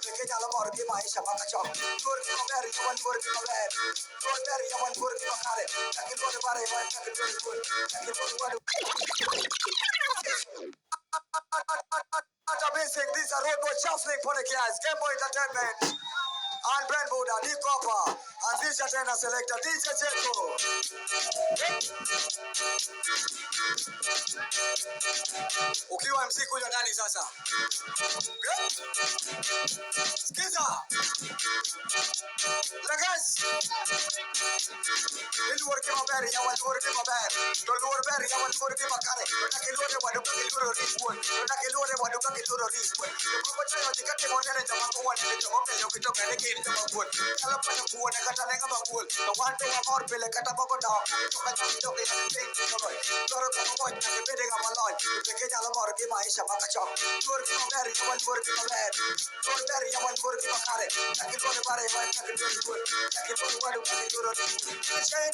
Perché già la morte mai sa ma cacciò. Turchi ma veri, ma turchi ma veri. Turchi veri, ma turchi ma care. Perché vuole fare, ma perché vuole fare. Perché vuole Basic, these are road boy shuffling for the guys. Game Boy Entertainment. And Brand Buddha, D Copper. And this Trainer Selector, DJ Jeko. Ukiwa MC kuja ndani sasa. Skiza. Lagas. Ilur ke mabari, yawan lur ke mabari. Lur bari, yawan lur ke makare. Lur ke wadu ke lur risbon. Lur ke wadu ke lur risbon. Ko chayo dikate modere jama ko wani ke oke yo kito kane ke jama ko. Kala pada ko ne kata lenga bagul. To wante wa mor pele kata bako da. To kata yo ke ne ke Loro ko ko ne ke bede ga maloi. Ke jala mor ke mai sama kacho. Lur ke mabari, yawan lur ke mabari. Lur bari, yawan lur ke makare. Lur bare mai ke lur risbon. Lur wadu ke lur risbon. Chain,